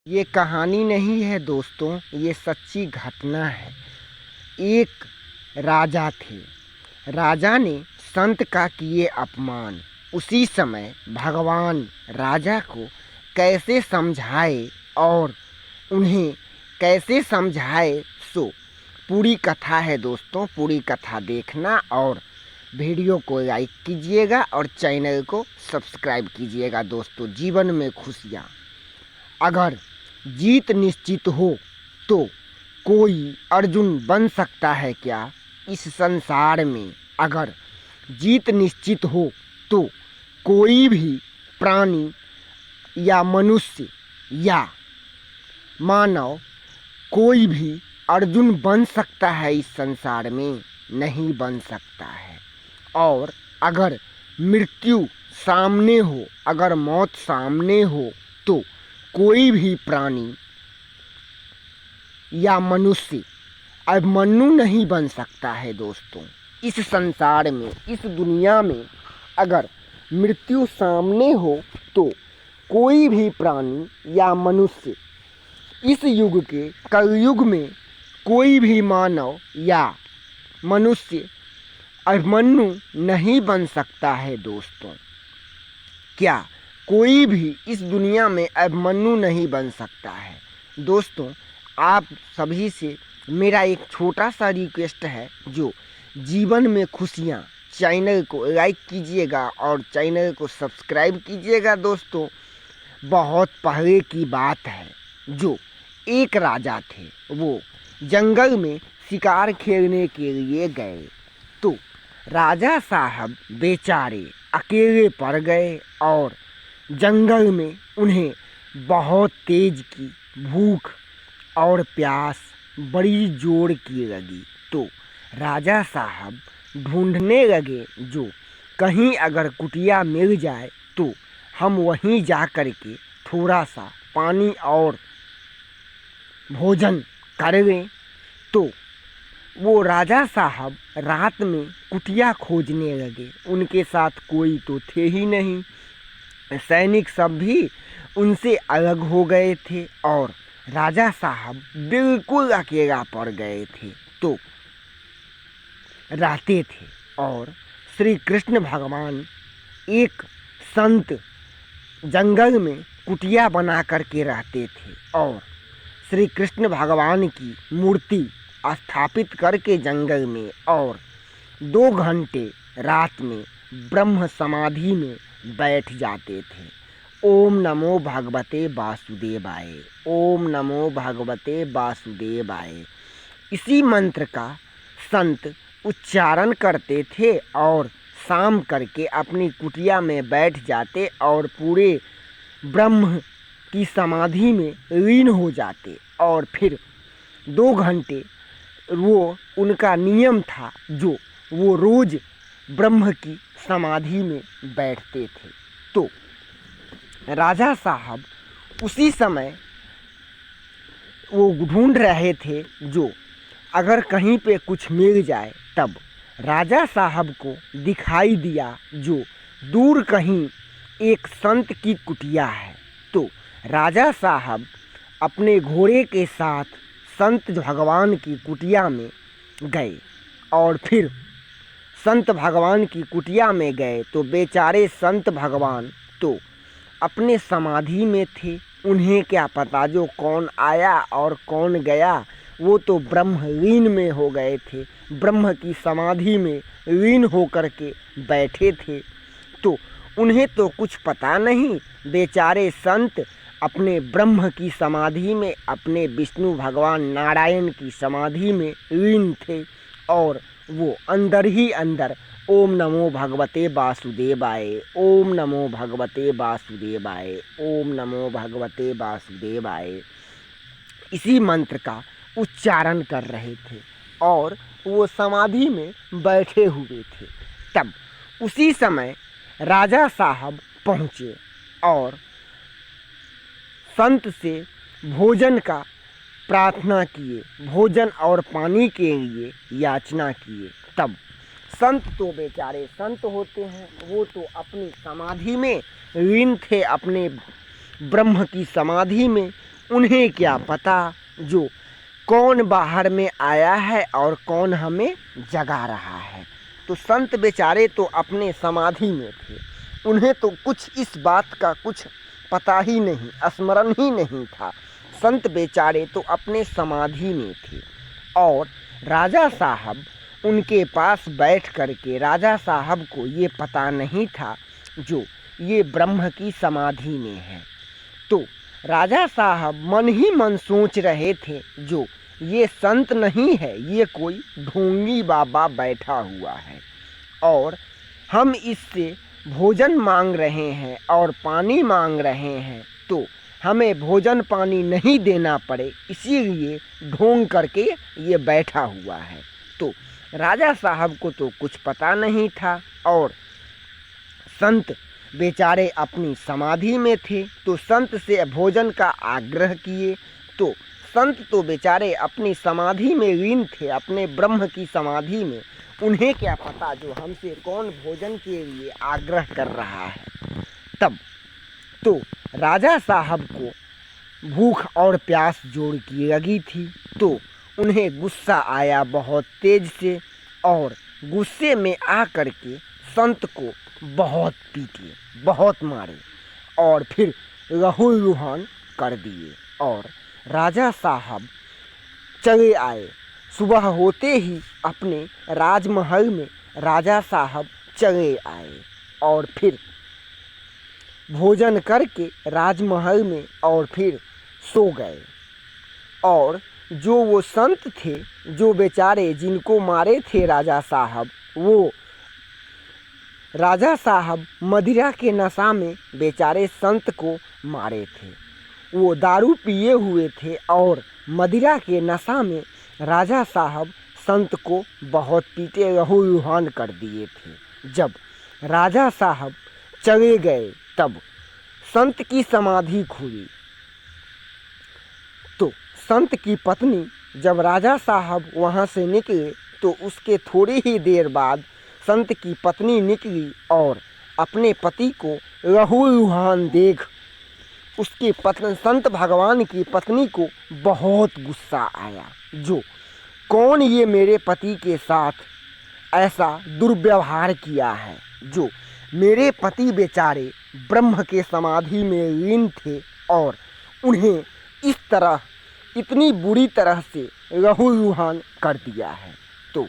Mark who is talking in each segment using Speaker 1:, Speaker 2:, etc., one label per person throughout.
Speaker 1: ये कहानी नहीं है दोस्तों, ये सच्ची घटना है। एक राजा थे। राजा ने संत का किए अपमान। उसी समय भगवान राजा को कैसे समझाए और उन्हें कैसे समझाए, सो पूरी कथा है दोस्तों। पूरी कथा देखना और वीडियो को लाइक कीजिएगा और चैनल को सब्सक्राइब कीजिएगा दोस्तों। जीवन में खुशियाँ। अगर जीत निश्चित हो तो कोई अर्जुन बन सकता है क्या इस संसार में? अगर जीत निश्चित हो तो कोई भी प्राणी या मनुष्य या मानव कोई भी अर्जुन बन सकता है इस संसार में? नहीं बन सकता है। और अगर मृत्यु सामने हो, अगर मौत सामने हो तो कोई भी प्राणी या मनुष्य अभिमन्यु नहीं बन सकता है दोस्तों। इस संसार में, इस दुनिया में अगर मृत्यु सामने हो तो कोई भी प्राणी या मनुष्य इस युग के कलयुग में कोई भी मानव या मनुष्य अभिमन्यु नहीं बन सकता है दोस्तों। क्या कोई भी इस दुनिया में अभिमन्यु नहीं बन सकता है? दोस्तों, आप सभी से मेरा एक छोटा सा रिक्वेस्ट है, जो जीवन में खुशियाँ, चैनल को लाइक कीजिएगा और चैनल को सब्सक्राइब कीजिएगा दोस्तों। बहुत पहले की बात है, जो एक राजा थे, वो जंगल में शिकार खेलने के लिए गए तो राजा साहब बेचारे अकेले पड़ गए और जंगल में उन्हें बहुत तेज की भूख और प्यास बड़ी जोर की लगी। तो राजा साहब ढूंढने लगे, जो कहीं अगर कुटिया मिल जाए तो हम वहीं जा कर के थोड़ा सा पानी और भोजन कर लें। तो वो राजा साहब रात में कुटिया खोजने लगे। उनके साथ कोई तो थे ही नहीं। सैनिक सब भी उनसे अलग हो गए थे और राजा साहब बिल्कुल अकेला पड़ गए थे। तो रहते थे और श्री कृष्ण भगवान एक संत जंगल में कुटिया बना करके रहते थे और श्री कृष्ण भगवान की मूर्ति स्थापित करके जंगल में और 2 घंटे रात में ब्रह्म समाधि में बैठ जाते थे। ओम नमो भगवते वासुदेवाय, ओम नमो भगवते वासुदेवाय। इसी मंत्र का संत उच्चारण करते थे और शाम करके अपनी कुटिया में बैठ जाते और पूरे ब्रह्म की समाधि में लीन हो जाते। और फिर 2 घंटे वो उनका नियम था, जो वो रोज ब्रह्म की समाधि में बैठते थे। तो राजा साहब उसी समय वो ढूंढ रहे थे, जो अगर कहीं पे कुछ मिल जाए। तब राजा साहब को दिखाई दिया, जो दूर कहीं एक संत की कुटिया है। तो राजा साहब अपने घोड़े के साथ संत भगवान की कुटिया में गए और फिर संत भगवान की कुटिया में गए तो बेचारे संत भगवान तो अपने समाधि में थे। उन्हें क्या पता जो कौन आया और कौन गया, वो तो ब्रह्मलीन में हो गए थे, ब्रह्म की समाधि में लीन होकर के बैठे थे। तो उन्हें तो कुछ पता नहीं। बेचारे संत अपने ब्रह्म की समाधि में, अपने विष्णु भगवान नारायण की समाधि में लीन थे और वो अंदर ही अंदर ओम नमो भगवते वासुदेवाय, ओम नमो भगवते वासुदेवाय, ओम नमो भगवते वासुदेवाय, इसी मंत्र का उच्चारण कर रहे थे और वो समाधि में बैठे हुए थे। तब उसी समय राजा साहब पहुँचे और संत से भोजन का प्रार्थना किए, भोजन और पानी के लिए याचना किए। तब संत तो बेचारे संत होते हैं, वो तो अपनी समाधि में लीन थे, अपने ब्रह्म की समाधि में। उन्हें क्या पता जो कौन बाहर में आया है और कौन हमें जगा रहा है। तो संत बेचारे तो अपने समाधि में थे, उन्हें तो कुछ इस बात का कुछ पता ही नहीं, स्मरण ही नहीं था। संत बेचारे तो अपने समाधि में थे और राजा साहब उनके पास बैठ करके, राजा साहब को ये पता नहीं था जो ये ब्रह्म की समाधि में है। तो राजा साहब मन ही मन सोच रहे थे जो ये संत नहीं है, ये कोई ढोंगी बाबा बैठा हुआ है और हम इससे भोजन मांग रहे हैं और पानी मांग रहे हैं, तो हमें भोजन पानी नहीं देना पड़े, इसीलिए ढोंग करके ये बैठा हुआ है। तो राजा साहब को तो कुछ पता नहीं था और संत बेचारे अपनी समाधि में थे, तो संत से भोजन का आग्रह किए। तो संत तो बेचारे अपनी समाधि में लीन थे, अपने ब्रह्म की समाधि में, उन्हें क्या पता जो हमसे कौन भोजन के लिए आग्रह कर रहा है। तब तो राजा साहब को भूख और प्यास जोड़ की लगी थी, तो उन्हें गुस्सा आया बहुत तेज से और गुस्से में आ कर के संत को बहुत पीटे, बहुत मारे और फिर लहूलुहान कर दिए और राजा साहब चले आए। सुबह होते ही अपने राजमहल में राजा साहब चले आए और फिर भोजन करके राजमहल में और फिर सो गए। और जो वो संत थे, जो बेचारे जिनको मारे थे राजा साहब, वो राजा साहब मदिरा के नशा में बेचारे संत को मारे थे। वो दारू पिए हुए थे और मदिरा के नशा में राजा साहब संत को बहुत पीटे, लहूलुहान कर दिए थे। जब राजा साहब चले गए तब संत की समाधि खुली। तो संत की पत्नी जब राजा साहब वहाँ से निकले तो उसके थोड़ी ही देर बाद संत की पत्नी निकली और अपने पति को लहूलुहान देख उसके संत भगवान की पत्नी को बहुत गुस्सा आया जो कौन ये मेरे पति के साथ ऐसा दुर्व्यवहार किया है, जो मेरे पति बेचारे ब्रह्म के समाधि में लीन थे और उन्हें इस तरह इतनी बुरी तरह से लहूलुहान कर दिया है। तो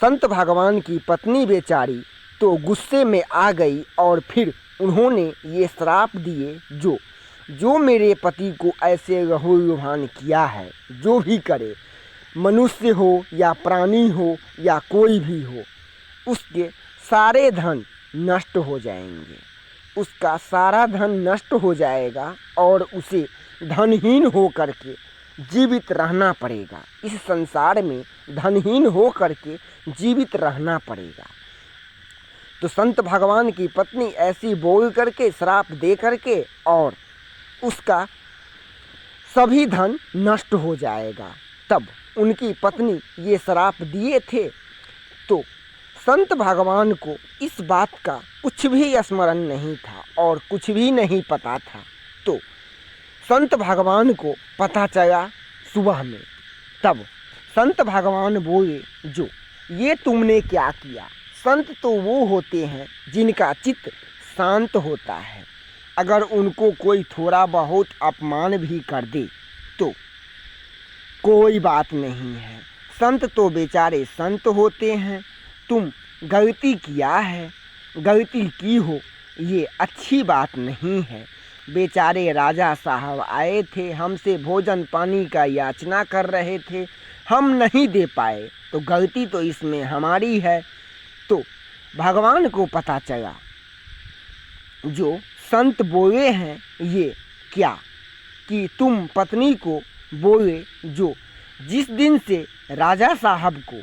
Speaker 1: संत भगवान की पत्नी बेचारी तो गुस्से में आ गई और फिर उन्होंने ये श्राप दिए जो मेरे पति को ऐसे लहूलुहान किया है, जो भी करे, मनुष्य हो या प्राणी हो या कोई भी हो, उसके सारे धन नष्ट हो जाएंगे, उसका सारा धन नष्ट हो जाएगा और उसे धनहीन हो करके जीवित रहना पड़ेगा। इस संसार में धनहीन हो करके जीवित रहना पड़ेगा। तो संत भगवान की पत्नी ऐसी बोल करके, श्राप दे करके, और उसका सभी धन नष्ट हो जाएगा। तब उनकी पत्नी ये श्राप दिए थे। तो संत भगवान को इस बात का कुछ भी स्मरण नहीं था और कुछ भी नहीं पता था। तो संत भगवान को पता चला सुबह में। तब संत भगवान बोले, जो ये तुमने क्या किया। संत तो वो होते हैं जिनका चित्त शांत होता है, अगर उनको कोई थोड़ा बहुत अपमान भी कर दे तो कोई बात नहीं है। संत तो बेचारे संत होते हैं। तुम गलती किया है, गलती की हो, ये अच्छी बात नहीं है। बेचारे राजा साहब आए थे, हमसे भोजन पानी का याचना कर रहे थे, हम नहीं दे पाए, तो गलती तो इसमें हमारी है। तो भगवान को पता चला जो संत बोले हैं ये क्या, कि तुम पत्नी को बोले, जो जिस दिन से राजा साहब को,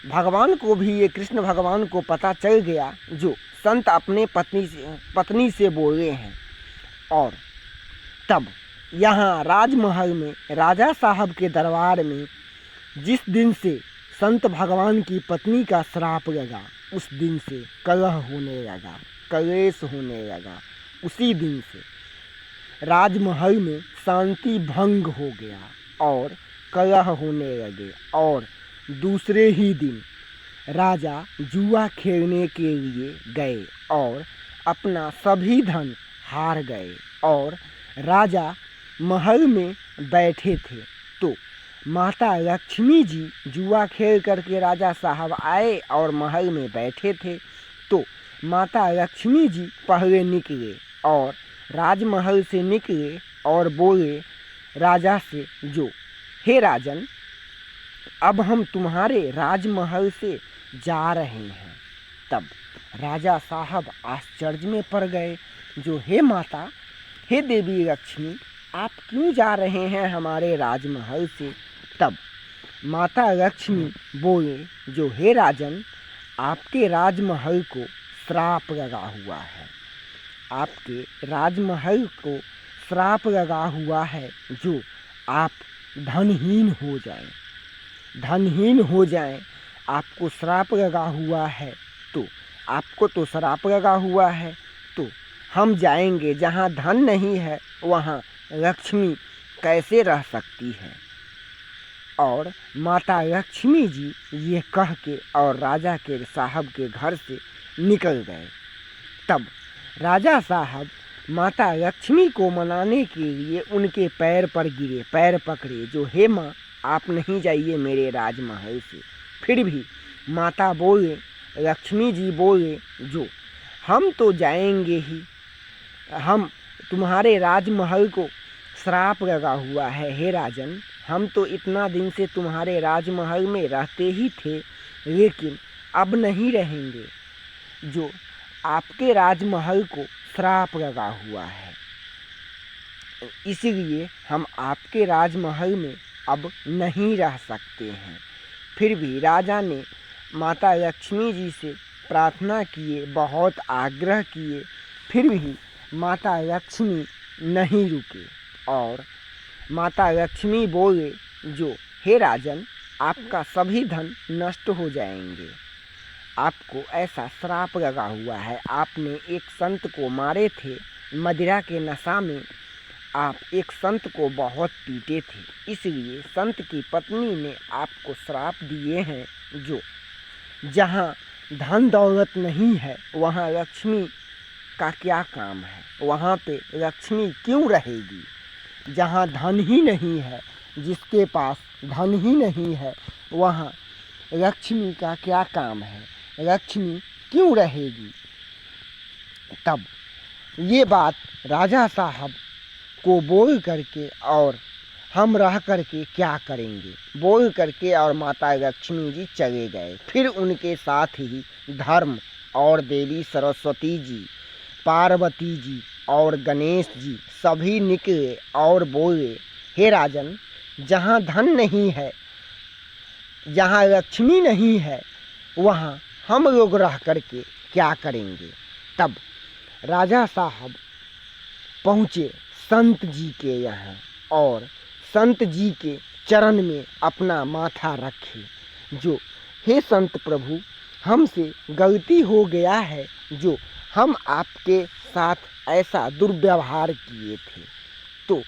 Speaker 1: भगवान को भी, ये कृष्ण भगवान को पता चल गया जो संत अपने पत्नी से बोले हैं। और तब यहाँ राजमहल में राजा साहब के दरबार में जिस दिन से संत भगवान की पत्नी का श्राप लगा, उस दिन से कलह होने लगा, कलेश होने लगा। उसी दिन से राजमहल में शांति भंग हो गया और कलह होने लगे और दूसरे ही दिन राजा जुआ खेलने के लिए गए और अपना सभी धन हार गए और राजा महल में बैठे थे। तो माता लक्ष्मी जी जुआ खेल करके राजा साहब आए और महल में बैठे थे। तो माता लक्ष्मी जी पहले निकले और राजमहल से निकले और बोले राजा से, जो हे राजन, अब हम तुम्हारे राजमहल से जा रहे हैं। तब राजा साहब आश्चर्य में पड़ गए, जो हे माता, हे देवी लक्ष्मी, आप क्यों जा रहे हैं हमारे राजमहल से? तब माता लक्ष्मी बोले, जो हे राजन, आपके राजमहल को श्राप लगा हुआ है। आपके राजमहल को श्राप लगा हुआ है, जो आप धनहीन हो जाएं। धनहीन हो जाएं, आपको श्राप लगा हुआ है। तो आपको तो श्राप लगा हुआ है, तो हम जाएंगे जहाँ धन नहीं है, वहाँ लक्ष्मी कैसे रह सकती है? और माता लक्ष्मी जी ये कह के और राजा के साहब के घर से निकल गए। तब राजा साहब माता लक्ष्मी को मनाने के लिए उनके पैर पर गिरे, पैर पकड़े, जो हे माँ, आप नहीं जाइए मेरे राजमहल से। फिर भी माता बोले, लक्ष्मी जी बोले, जो हम तो जाएंगे ही, हम तुम्हारे राजमहल को श्राप लगा हुआ है हे राजन, हम तो इतना दिन से तुम्हारे राजमहल में रहते ही थे, लेकिन अब नहीं रहेंगे। जो आपके राजमहल को श्राप लगा हुआ है, इसलिए हम आपके राजमहल में अब नहीं रह सकते हैं। फिर भी राजा ने माता लक्ष्मी जी से प्रार्थना किए, बहुत आग्रह किए, फिर भी माता लक्ष्मी नहीं रुके और माता लक्ष्मी बोले, जो हे राजन, आपका सभी धन नष्ट हो जाएंगे। आपको ऐसा श्राप लगा हुआ है, आपने एक संत को मारे थे, मदिरा के नशा में आप एक संत को बहुत पीटे थे, इसलिए संत की पत्नी ने आपको श्राप दिए हैं, जो जहाँ धन दौलत नहीं है वहाँ लक्ष्मी का क्या काम है? वहाँ पे लक्ष्मी क्यों रहेगी? जहाँ धन ही नहीं है, जिसके पास धन ही नहीं है, वहाँ लक्ष्मी का क्या काम है? लक्ष्मी क्यों रहेगी? तब ये बात राजा साहब को बोल करके और हम रह करके क्या करेंगे बोल करके और माता लक्ष्मी जी चले गए। फिर उनके साथ ही धर्म और देवी सरस्वती जी, पार्वती जी और गणेश जी सभी निकले और बोले, हे राजन, जहाँ धन नहीं है, जहाँ लक्ष्मी नहीं है, वहाँ हम लोग रह करके क्या करेंगे? तब राजा साहब पहुँचे संत जी के यहाँ और संत जी के चरण में अपना माथा रखे, जो हे संत प्रभु, हमसे गलती हो गया है, जो हम आपके साथ ऐसा दुर्व्यवहार किए थे। तो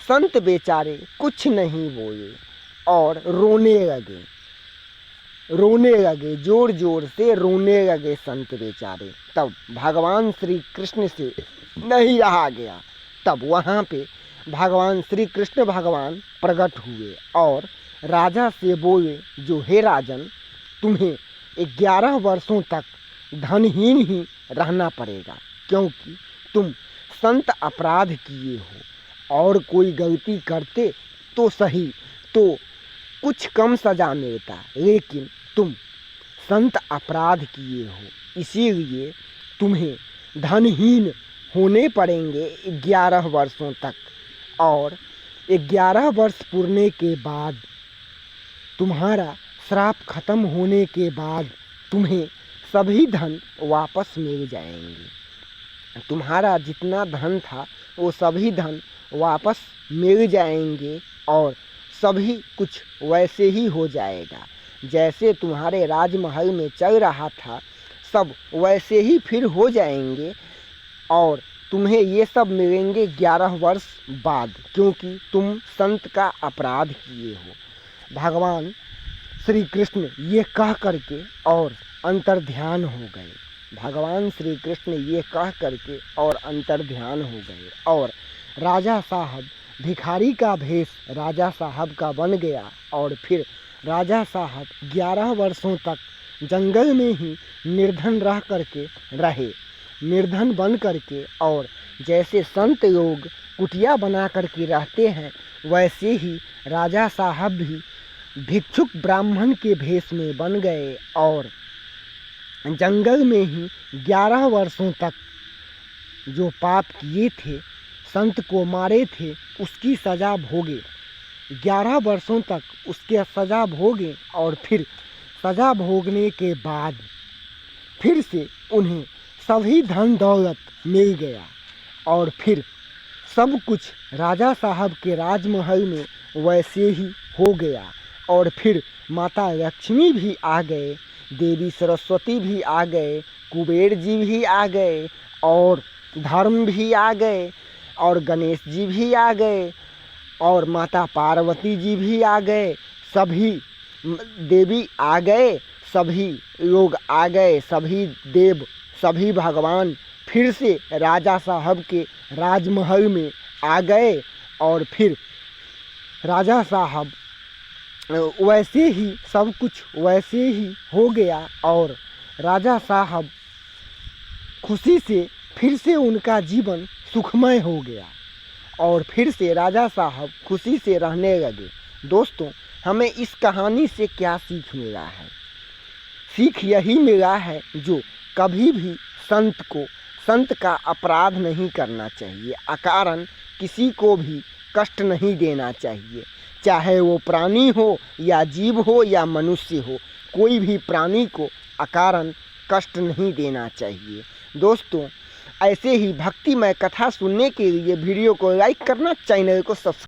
Speaker 1: संत बेचारे कुछ नहीं बोले और रोने लगे, जोर जोर से रोने लगे संत बेचारे। तब भगवान श्री कृष्ण से नहीं रहा गया। तब वहाँ पे भगवान श्री कृष्ण भगवान प्रकट हुए और राजा से बोले, जो हे राजन, तुम्हें 11 वर्षों तक धनहीन ही रहना पड़ेगा, क्योंकि तुम संत अपराध किए हो, और कोई गलती करते तो सही तो कुछ कम सजा मिलता, लेकिन तुम संत अपराध किए हो, इसीलिए तुम्हें धनहीन होने पड़ेंगे 11 वर्षों तक। और 11 वर्ष पूरने के बाद, तुम्हारा श्राप खत्म होने के बाद, तुम्हें सभी धन वापस मिल जाएंगे। तुम्हारा जितना धन था वो सभी धन वापस मिल जाएंगे और सभी कुछ वैसे ही हो जाएगा, जैसे तुम्हारे राजमहल में चल रहा था, सब वैसे ही फिर हो जाएंगे और तुम्हें ये सब मिलेंगे 11 वर्ष बाद, क्योंकि तुम संत का अपराध किए हो। भगवान श्री कृष्ण ये कह करके और अंतर्ध्यान हो गए। भगवान श्री कृष्ण ये कह करके और अंतर्ध्यान हो गए और राजा साहब भिखारी का भेष राजा साहब का बन गया और फिर राजा साहब 11 वर्षों तक जंगल में ही निर्धन रह करके रहे, निर्धन बन करके। और जैसे संत लोग कुटिया बना करके रहते हैं, वैसे ही राजा साहब भी भिक्षुक ब्राह्मण के भेष में बन गए और जंगल में ही 11 वर्षों तक जो पाप किए थे, संत को मारे थे, उसकी सज़ा भोगे। 11 वर्षों तक उसके सज़ा भोगे और फिर सज़ा भोगने के बाद फिर से उन्हें सभी धन दौलत मिल गया और फिर सब कुछ राजा साहब के राजमहल में वैसे ही हो गया। और फिर माता लक्ष्मी भी आ गए, देवी सरस्वती भी आ गए, कुबेर जी भी आ गए और धर्म भी आ गए और गणेश जी भी आ गए और माता पार्वती जी भी आ गए, सभी देवी आ गए, सभी लोग आ गए, सभी देव, सभी भगवान फिर से राजा साहब के राजमहल में आ गए और फिर राजा साहब वैसे ही सब कुछ वैसे ही हो गया और राजा साहब खुशी से फिर से उनका जीवन सुखमय हो गया और फिर से राजा साहब खुशी से रहने लगे। दोस्तों, हमें इस कहानी से क्या सीख मिला है? सीख यही मिला है जो कभी भी संत का अपराध नहीं करना चाहिए, अकारण किसी को भी कष्ट नहीं देना चाहिए, चाहे वो प्राणी हो या जीव हो या मनुष्य हो, कोई भी प्राणी को अकारण कष्ट नहीं देना चाहिए। दोस्तों, ऐसे ही भक्तिमय कथा सुनने के लिए वीडियो को लाइक करना, चैनल को सब्सक्राइब